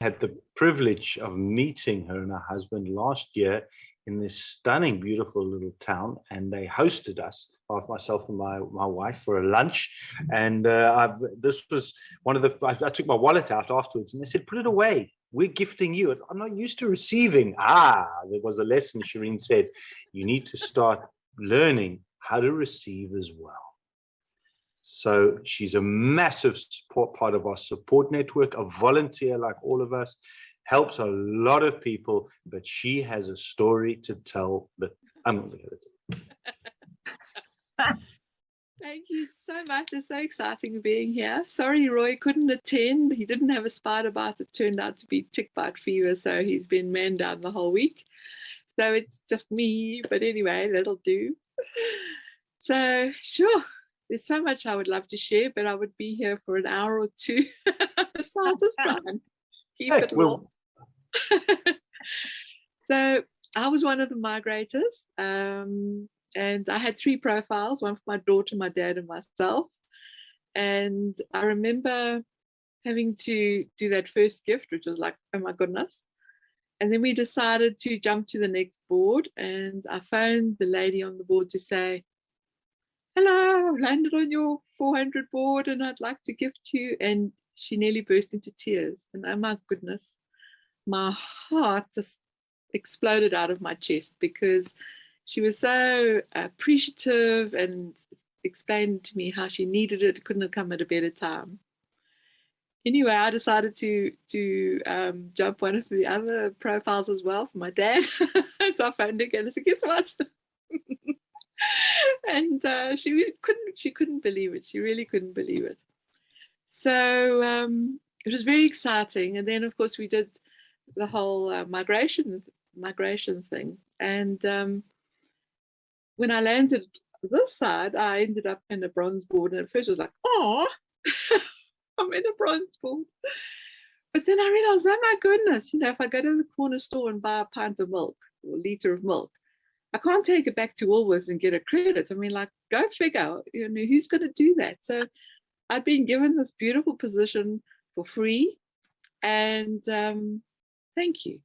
had the privilege of meeting her and her husband last year in this stunning, beautiful little town, and they hosted us, myself and my wife, for a lunch. And this was one of the. I took my wallet out afterwards, and they said, "Put it away. We're gifting you." I'm not used to receiving. There was a lesson. Sherenne said, "You need to start learning how to receive as well." So she's a massive support part of our support network, a volunteer like all of us, helps a lot of people, but she has a story to tell that I'm not going to tell. Thank you so much. It's so exciting being here. Sorry, Roy couldn't attend. He didn't have a spider bite that turned out to be tick bite fever, so he's been man down the whole week. So it's just me, but anyway, that'll do. So, sure. There's so much I would love to share, but I would be here for an hour or two. So I'll just try and keep it long. So I was one of the migrators, and I had 3 profiles, one for my daughter, my dad, and myself. And I remember having to do that first gift, which was like, oh my goodness. And then we decided to jump to the next board, and I phoned the lady on the board to say, "Hello, I've landed on your 400 board and I'd like to gift you." And she nearly burst into tears. And oh my goodness, my heart just exploded out of my chest, because she was so appreciative and explained to me how she needed it. It couldn't have come at a better time. Anyway, I decided to jump one of the other profiles as well for my dad. So I phoned again and said, "Guess what?" And she couldn't believe it. She really couldn't believe it. So it was very exciting. And then, of course, we did the whole migration thing. And when I landed this side, I ended up in a bronze board. And at first I was like, "Oh, I'm in a bronze board." But then I realized, oh my goodness, if I go to the corner store and buy a pint of milk or a liter of milk, I can't take it back to Woolworths and get a credit. I mean, like, go figure, who's going to do that? So I'd been given this beautiful position for free. And thank you.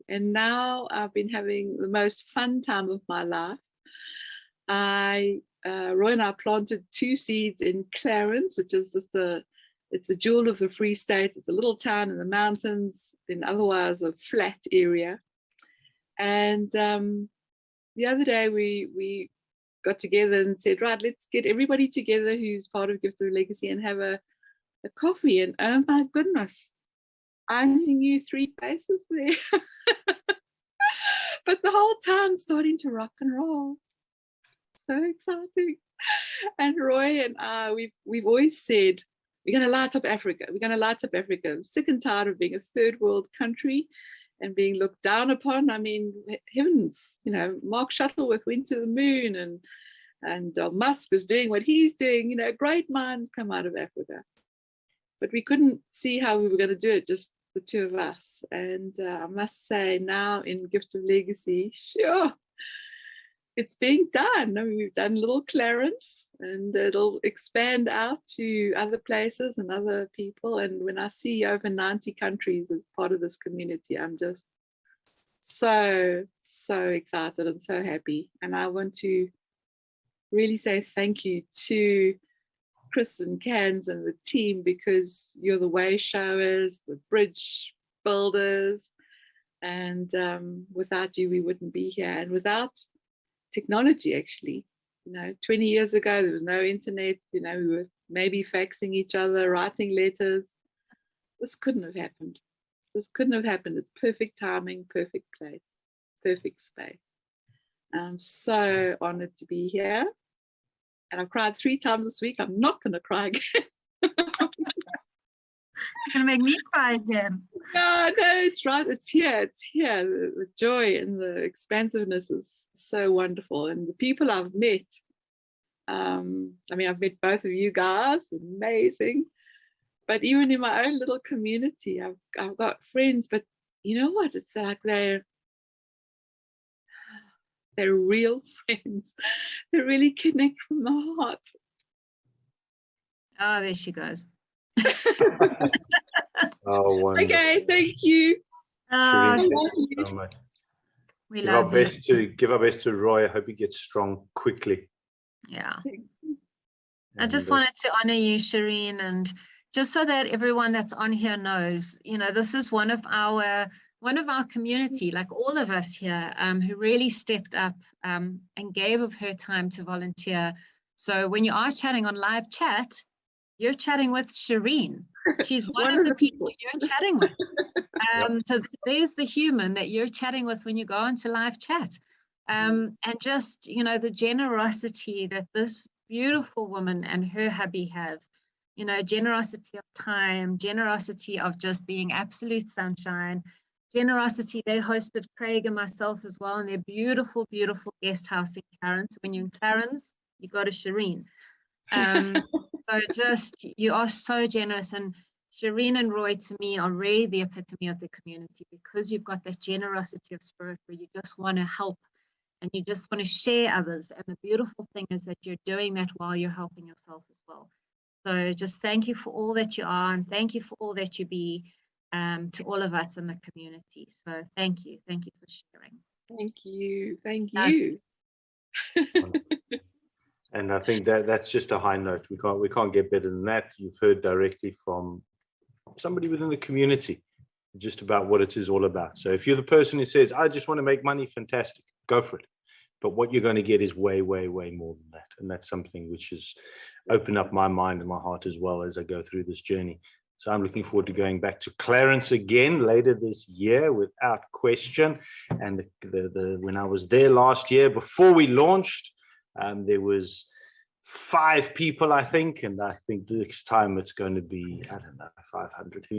And now I've been having the most fun time of my life. Roy and I planted 2 seeds in Clarence, which is just it's the jewel of the Free State. It's a little town in the mountains, in otherwise a flat area. And the other day we got together and said, right, let's get everybody together who's part of Gift of Legacy and have a coffee. And oh my goodness, I only knew 3 faces there. But the whole town's starting to rock and roll. So exciting. And Roy and I, we've always said, we're going to light up Africa. We're going to light up Africa. I'm sick and tired of being a third world country and being looked down upon. I mean, heavens, Mark Shuttleworth went to the moon, and Musk is doing what he's doing. Great minds come out of Africa. But we couldn't see how we were going to do it, just the 2 of us. And I must say, now in Gift of Legacy, sure, it's being done. I mean, we've done little Clarence, and it'll expand out to other places and other people. And when I see over 90 countries as part of this community, I'm just so excited and so happy. And I want to really say thank you to Chris and Cans and the team, because you're the way showers, the bridge builders, and without you we wouldn't be here. And without technology, actually, 20 years ago there was no internet. We were maybe faxing each other, writing letters. This couldn't have happened. It's perfect timing, perfect place, perfect space. I'm so honored to be here, and I've cried 3 times this week. I'm not going to cry again. You're going to make me cry again. No, it's right. It's here. The joy and the expansiveness is so wonderful. And the people I've met, I've met both of you guys, amazing. But even in my own little community, I've got friends, but you know what? It's like they're real friends. They really connect from the heart. Oh, there she goes. Oh, wonderful. Okay, thank you. Oh, Sherenne, I thank love you you. so much. We Give our love you. best to Roy. I hope he gets strong quickly. Yeah. I And, just wanted to honor you, Sherenne, and just so that everyone that's on here knows, you know, this is one of our community, like all of us here, who really stepped up and gave of her time to volunteer. So when you are chatting on live chat, you're chatting with Sherenne. She's one of the people you're chatting with. So there's the human that you're chatting with when you go into live chat. And just, you know, the generosity that this beautiful woman and her hubby have, you know, generosity of time, generosity of just being absolute sunshine, generosity. They hosted Craig and myself as well in their beautiful, beautiful guest house in Clarence. When you're in Clarence, you go to Sherenne. So just, you are so generous. And Sherenne and Roy, to me, are really the epitome of the community, because you've got that generosity of spirit where you just want to help and you just want to share others. And the beautiful thing is that you're doing that while you're helping yourself as well. So just thank you for all that you are, and thank you for all that you be to all of us in the community. So thank you for sharing. Thank you. Thank you. and I think that's just a high note. We can't get better than that. You've heard directly from somebody within the community just about what it is all about. So if you're the person who says, I just want to make money, fantastic, go for it. But what you're going to get is way, way, way more than that. And that's something which has opened up my mind and my heart as well as I go through this journey. So I'm looking forward to going back to Clarence again later this year, without question. And when I was there last year, before we launched, there was 5 people, I think. And I think this time it's going to be, I don't know, 500.